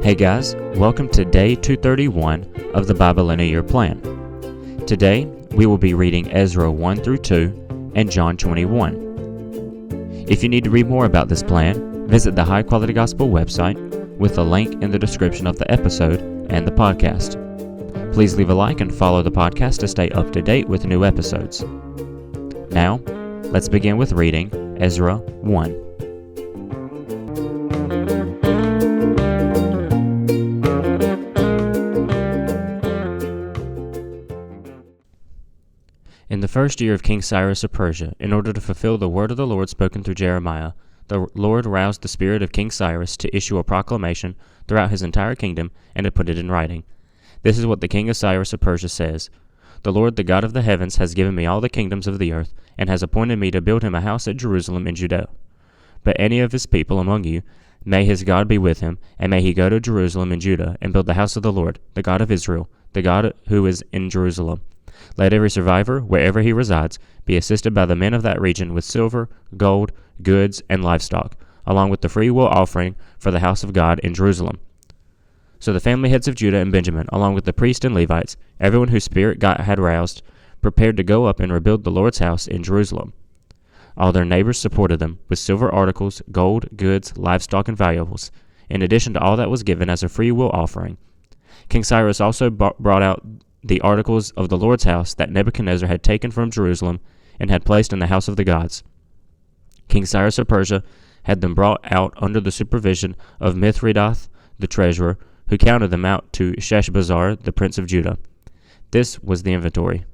Hey guys, welcome to day 231 of the Bible in a Year plan. Today, we will be reading Ezra 1 through 2 and John 21. If you need to read more about this plan, visit the High Quality Gospel website with a link in the description of the episode and the podcast. Please leave a like and follow the podcast to stay up to date with new episodes. Now, let's begin with reading Ezra 1. In the first year of King Cyrus of Persia, in order to fulfill the word of the Lord spoken through Jeremiah, the Lord roused the spirit of King Cyrus to issue a proclamation throughout his entire kingdom and to put it in writing. This is what the king of Cyrus of Persia says: "The Lord, the God of the heavens, has given me all the kingdoms of the earth, and has appointed me to build him a house at Jerusalem in Judea. But any of his people among you, may his God be with him, and may he go to Jerusalem in Judah, and build the house of the Lord, the God of Israel, the God who is in Jerusalem. Let every survivor, wherever he resides, be assisted by the men of that region with silver, gold, goods, and livestock, along with the freewill offering for the house of God in Jerusalem." So the family heads of Judah and Benjamin, along with the priests and Levites, everyone whose spirit God had roused, prepared to go up and rebuild the Lord's house in Jerusalem. All their neighbors supported them with silver articles, gold, goods, livestock, and valuables, in addition to all that was given as a freewill offering. King Cyrus also brought out the articles of the Lord's house that Nebuchadnezzar had taken from Jerusalem and had placed in the house of the gods. King Cyrus of Persia had them brought out under the supervision of Mithridath, the treasurer, who counted them out to Sheshbazzar, the prince of Judah. This was the inventory: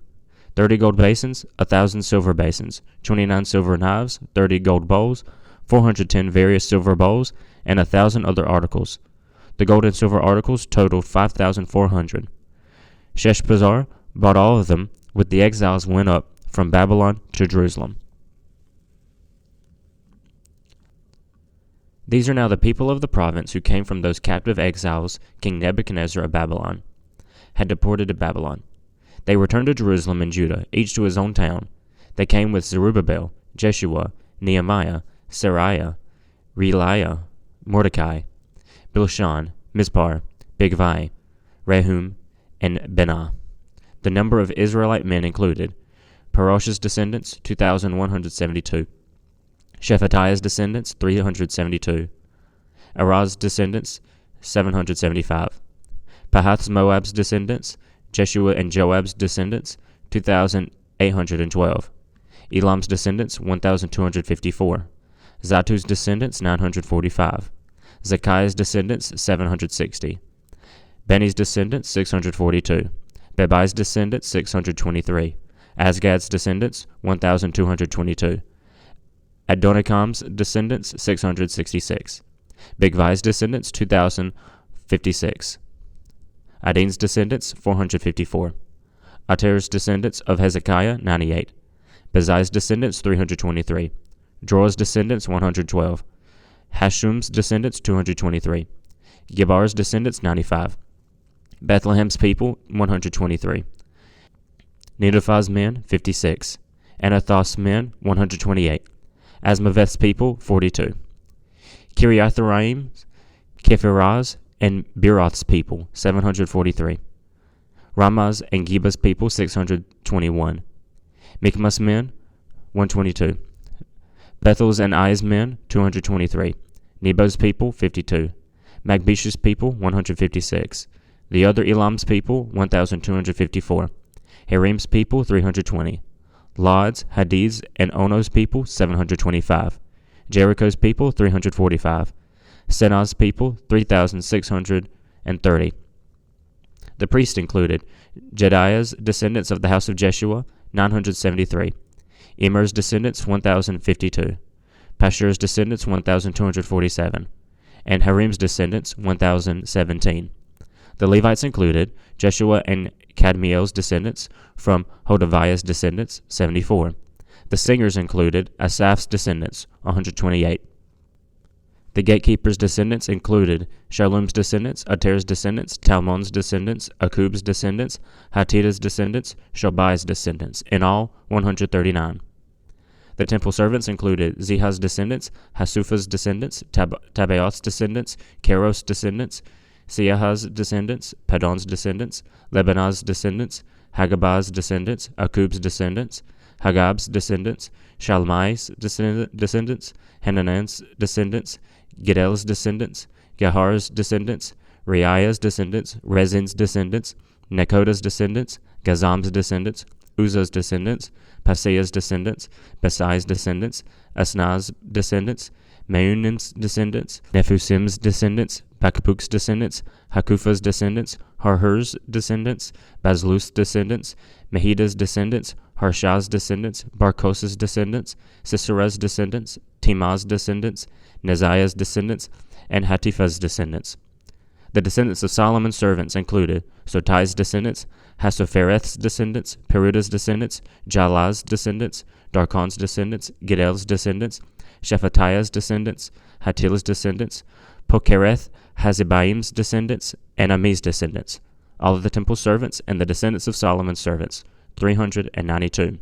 30 gold basins, 1,000 silver basins, 29 silver knives, 30 gold bowls, 410 various silver bowls, and 1,000 other articles. The gold and silver articles totaled 5,400. Sheshbazzar bought all of them with the exiles went up from Babylon to Jerusalem. These are now the people of the province who came from those captive exiles King Nebuchadnezzar of Babylon had deported to Babylon. They returned to Jerusalem and Judah, each to his own town. They came with Zerubbabel, Jeshua, Nehemiah, Seraiah, Reelaiah, Mordecai, Bilshan, Mizpar, Bigvai, Rehum, and Benah. The number of Israelite men included Parosh's descendants, 2,172. Shephatiah's descendants, 372. Araz's descendants, 775. Pahath's Moab's descendants, Jeshua and Joab's descendants, 2,812. Elam's descendants, 1,254. Zatu's descendants, 945. Zekiah's descendants, 760. Beni's descendants, 642. Bebai's descendants, 623. Asgad's descendants, 1,222. Adonikam's descendants, 666. Bigvai's descendants, 2,056. Adin's descendants, 454. Ater's descendants of Hezekiah, 98. Bezai's descendants, 323. Jorah's descendants, 112. Hashum's descendants, 223. Gebar's descendants, 95. Bethlehem's people, 123. Nedophah's men, 56. Anathoth's men, 128. Asmaveth's people, 42. Kiriatharaim's, Kephirah's, and Beeroth's people, 743. Ramah's and Geba's people, 621. Mikmah's men, 122. Bethel's and Ai's men, 223. Nebo's people, 52. Magbish's people, 156. The other Elam's people, 1,254. Harim's people, 320. Lod's, Hadid's, and Ono's people, 725. Jericho's people, 345. Senah's people, 3,630. The priests included Jedaiah's descendants of the house of Jeshua, 973. Emer's descendants, 1,052. Pashur's descendants, 1,247. And Harim's descendants, 1,017. The Levites included Jeshua and Kadmiel's descendants from Hodaviah's descendants, 74. The singers included Asaph's descendants, 128. The gatekeepers' descendants included Shallum's descendants, Ater's descendants, Talmon's descendants, Akub's descendants, Hatita's descendants, Shobai's descendants, in all 139. The temple servants included Zihah's descendants, Hasupha's descendants, Tabaoth's descendants, Keros' descendants, Siah's descendants, Padon's descendants, Lebanon's descendants, Hagabah's descendants, Akub's descendants, Hagab's descendants, Shalmai's descendants, Hananan's descendants, Gidel's descendants, Gahar's descendants, Reiah's descendants, Rezin's descendants, Nekoda's descendants, Gazam's descendants, Uzzah's descendants, Paseah's descendants, Besai's descendants, Asnah's descendants, Meunim's descendants, Nephusim's descendants, Bakapuk's descendants, Hakufa's descendants, Harhur's descendants, Bazluth's descendants, Mehida's descendants, Harshah's descendants, Barkos's descendants, Sisera's descendants, Timah's descendants, Neziah's descendants, and Hatipha's descendants. The descendants of Solomon's servants included Sotai's descendants, Hasophereth's descendants, Peruda's descendants, Jalah's descendants, Darkon's descendants, Gidel's descendants, Shephatiah's descendants, Hatilah's descendants, Pokereth, Hazibaim's descendants, and Ami's descendants, all of the temple servants and the descendants of Solomon's servants, 392.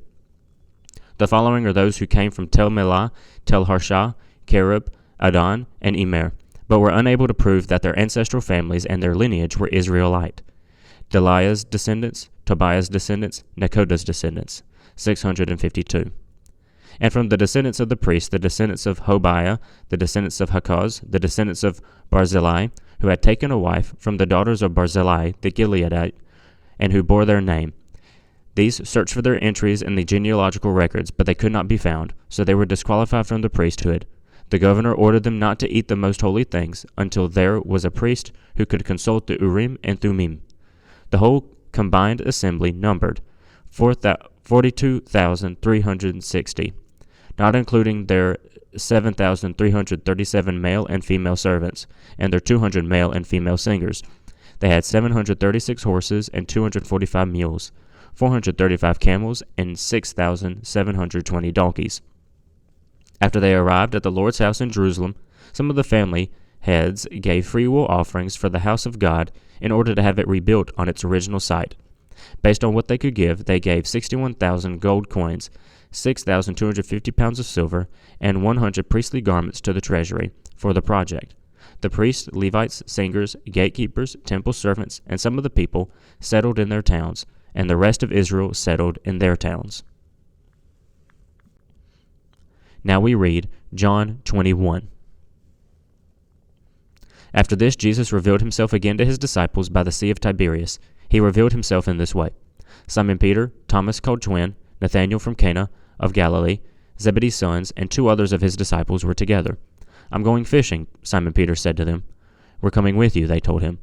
The following are those who came from Tel Melah, Tel Harshah, Kerub, Adon, and Emer, but were unable to prove that their ancestral families and their lineage were Israelite. Delaiah's descendants, Tobiah's descendants, Nekoda's descendants, 652. And from the descendants of the priests, the descendants of Hobiah, the descendants of Hakaz, the descendants of Barzillai, who had taken a wife from the daughters of Barzillai the Gileadite, and who bore their name. These searched for their entries in the genealogical records, but they could not be found, so they were disqualified from the priesthood. The governor ordered them not to eat the most holy things until there was a priest who could consult the Urim and Thummim. The whole combined assembly numbered 42,360, not including their 7,337 male and female servants, and their 200 male and female singers. They had 736 horses and 245 mules, 435 camels, and 6,720 donkeys. After they arrived at the Lord's house in Jerusalem, some of the family heads gave freewill offerings for the house of God in order to have it rebuilt on its original site. Based on what they could give, they gave 61,000 gold coins, 6,250 pounds of silver, and 100 priestly garments to the treasury for the project. The priests, Levites, singers, gatekeepers, temple servants, and some of the people settled in their towns, and the rest of Israel settled in their towns. Now we read John 21. After this, Jesus revealed himself again to his disciples by the Sea of Tiberias. He revealed himself in this way. Simon Peter, Thomas called Twin, Nathanael from Cana of Galilee, Zebedee's sons, and 2 others of his disciples were together. "I'm going fishing," Simon Peter said to them. "We're coming with you," they told him.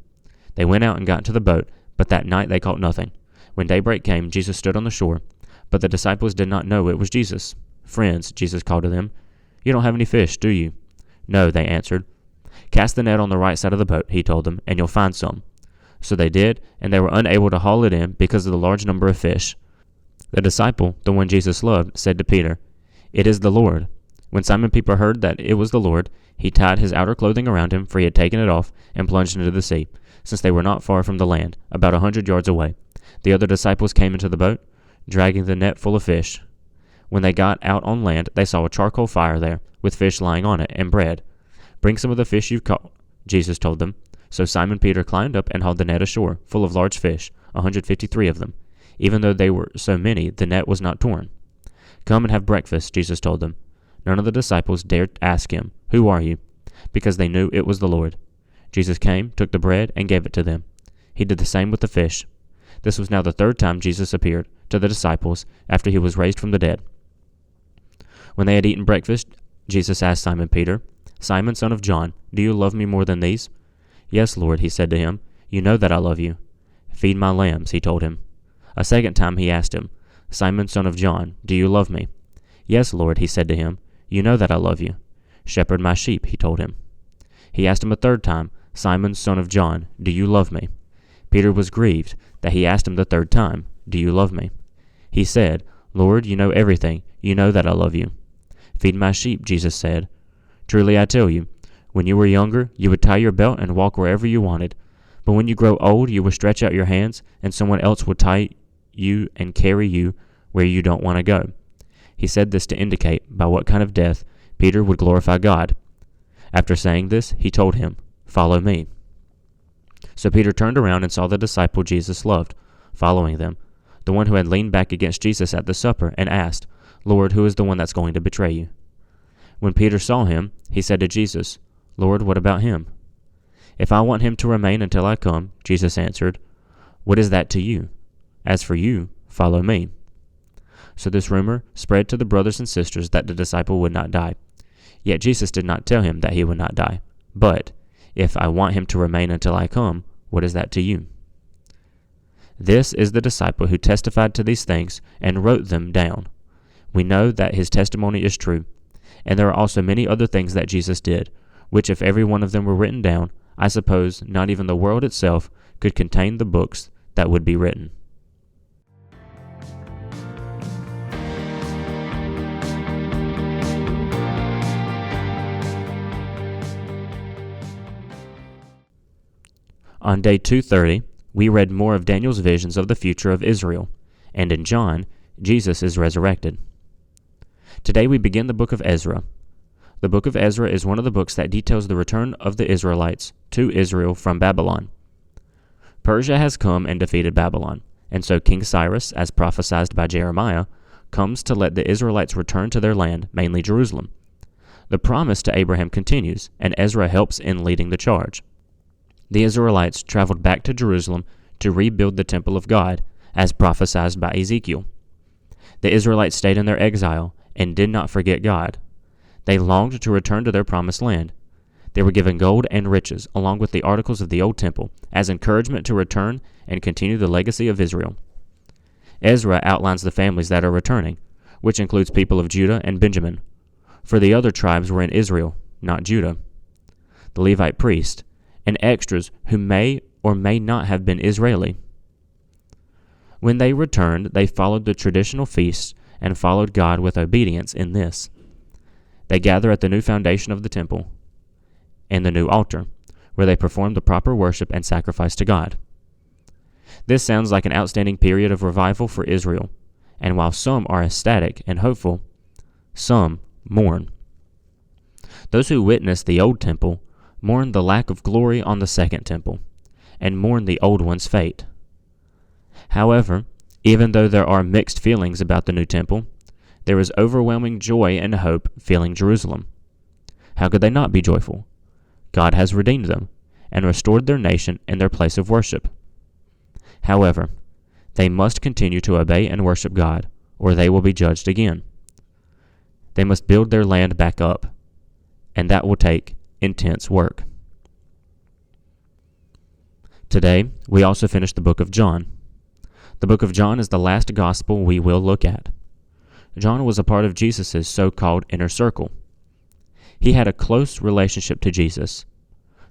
They went out and got into the boat, but that night they caught nothing. When daybreak came, Jesus stood on the shore, but the disciples did not know it was Jesus. "Friends," Jesus called to them, "you don't have any fish, do you?" "No," they answered. "Cast the net on the right side of the boat," he told them, "and you'll find some." So they did, and they were unable to haul it in because of the large number of fish. The disciple, the one Jesus loved, said to Peter, "It is the Lord." When Simon Peter heard that it was the Lord, he tied his outer clothing around him, for he had taken it off, and plunged into the sea, since they were not far from the land, about 100 yards away. The other disciples came into the boat, dragging the net full of fish. When they got out on land, they saw a charcoal fire there, with fish lying on it, and bread. "Bring some of the fish you've caught," Jesus told them. So Simon Peter climbed up and hauled the net ashore, full of large fish, 153 of them. Even though they were so many, the net was not torn. "Come and have breakfast," Jesus told them. None of the disciples dared ask him, "Who are you?" because they knew it was the Lord. Jesus came, took the bread, and gave it to them. He did the same with the fish. This was now the 3rd time Jesus appeared to the disciples after he was raised from the dead. When they had eaten breakfast, Jesus asked Simon Peter, "Simon, son of John, do you love me more than these?" "Yes, Lord," he said to him. "You know that I love you." "Feed my lambs," he told him. A second time he asked him, "Simon, son of John, do you love me?" "Yes, Lord," he said to him. "You know that I love you." "Shepherd my sheep," he told him. He asked him a 3rd time, "Simon, son of John, do you love me?" Peter was grieved that he asked him the 3rd time, "Do you love me?" He said, "Lord, you know everything. You know that I love you." "Feed my sheep," Jesus said. "Truly I tell you, when you were younger, you would tie your belt and walk wherever you wanted. But when you grow old, you will stretch out your hands, and someone else will tie you and carry you where you don't want to go." He said this to indicate by what kind of death Peter would glorify God. After saying this, he told him, "Follow me." So Peter turned around and saw the disciple Jesus loved, following them, the one who had leaned back against Jesus at the supper, and asked, "Lord, who is the one that's going to betray you?" When Peter saw him, he said to Jesus, "Lord, what about him?" "If I want him to remain until I come," Jesus answered, "what is that to you? As for you, follow me." So this rumor spread to the brothers and sisters that the disciple would not die. Yet Jesus did not tell him that he would not die. But, "If I want him to remain until I come, what is that to you?" This is the disciple who testified to these things and wrote them down. We know that his testimony is true. And there are also many other things that Jesus did, which if every one of them were written down, I suppose not even the world itself could contain the books that would be written. On day 230, we read more of Daniel's visions of the future of Israel, and in John, Jesus is resurrected. Today we begin the book of Ezra. The book of Ezra is one of the books that details the return of the Israelites to Israel from Babylon. Persia has come and defeated Babylon, and so King Cyrus, as prophesied by Jeremiah, comes to let the Israelites return to their land, mainly Jerusalem. The promise to Abraham continues, and Ezra helps in leading the charge. The Israelites traveled back to Jerusalem to rebuild the temple of God, as prophesied by Ezekiel. The Israelites stayed in their exile and did not forget God. They longed to return to their promised land. They were given gold and riches, along with the articles of the old temple, as encouragement to return and continue the legacy of Israel. Ezra outlines the families that are returning, which includes people of Judah and Benjamin, for the other tribes were in Israel, not Judah. The Levite priest, and extras who may or may not have been Israeli. When they returned, they followed the traditional feasts and followed God with obedience in this. They gather at the new foundation of the temple and the new altar, where they perform the proper worship and sacrifice to God. This sounds like an outstanding period of revival for Israel, and while some are ecstatic and hopeful, some mourn. Those who witnessed the old temple mourn the lack of glory on the second temple, and mourn the old one's fate. However, even though there are mixed feelings about the new temple, there is overwhelming joy and hope filling Jerusalem. How could they not be joyful? God has redeemed them, and restored their nation and their place of worship. However, they must continue to obey and worship God, or they will be judged again. They must build their land back up, and that will take intense work. Today, we also finish the book of John. The book of John is the last gospel we will look at. John was a part of Jesus' so-called inner circle. He had a close relationship to Jesus,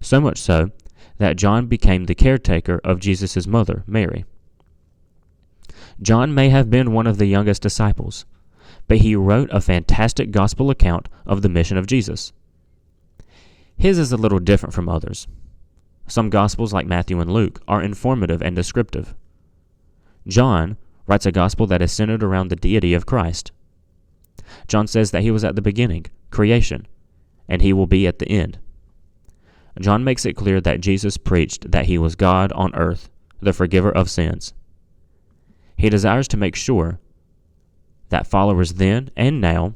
so much so that John became the caretaker of Jesus' mother, Mary. John may have been one of the youngest disciples, but he wrote a fantastic gospel account of the mission of Jesus. His is a little different from others. Some Gospels, like Matthew and Luke, are informative and descriptive. John writes a gospel that is centered around the deity of Christ. John says that he was at the beginning, creation, and he will be at the end. John makes it clear that Jesus preached that he was God on earth, the forgiver of sins. He desires to make sure that followers then and now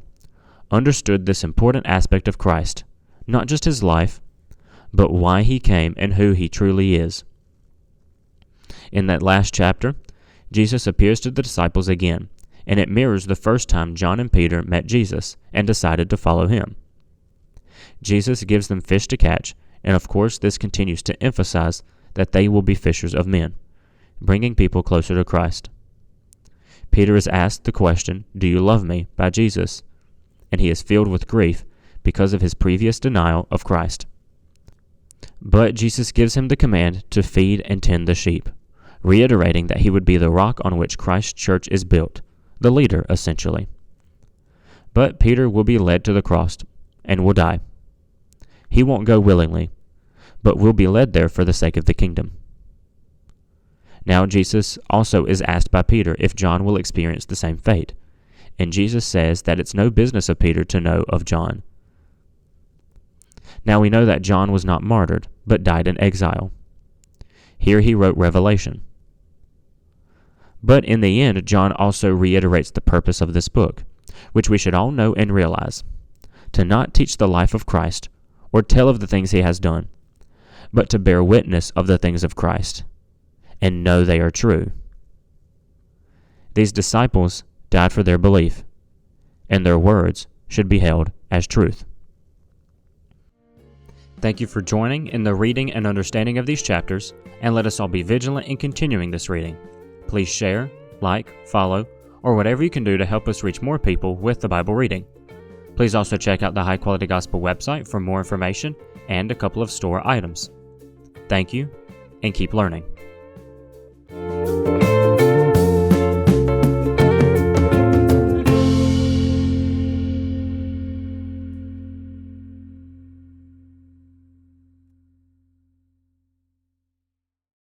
understood this important aspect of Christ, not just his life, but why he came and who he truly is. In that last chapter, Jesus appears to the disciples again, and it mirrors the first time John and Peter met Jesus and decided to follow him. Jesus gives them fish to catch, and of course this continues to emphasize that they will be fishers of men, bringing people closer to Christ. Peter is asked the question, "Do you love me?" by Jesus, and he is filled with grief because of his previous denial of Christ. But Jesus gives him the command to feed and tend the sheep, reiterating that he would be the rock on which Christ's church is built, the leader, essentially. But Peter will be led to the cross and will die. He won't go willingly, but will be led there for the sake of the kingdom. Now Jesus also is asked by Peter if John will experience the same fate, and Jesus says that it's no business of Peter to know of John. Now we know that John was not martyred, but died in exile. Here he wrote Revelation. But in the end, John also reiterates the purpose of this book, which we should all know and realize: to not teach the life of Christ or tell of the things he has done, but to bear witness of the things of Christ and know they are true. These disciples died for their belief, and their words should be held as truth. Thank you for joining in the reading and understanding of these chapters, and let us all be vigilant in continuing this reading. Please share, like, follow, or whatever you can do to help us reach more people with the Bible reading. Please also check out the High Quality Gospel website for more information and a couple of store items. Thank you, and keep learning.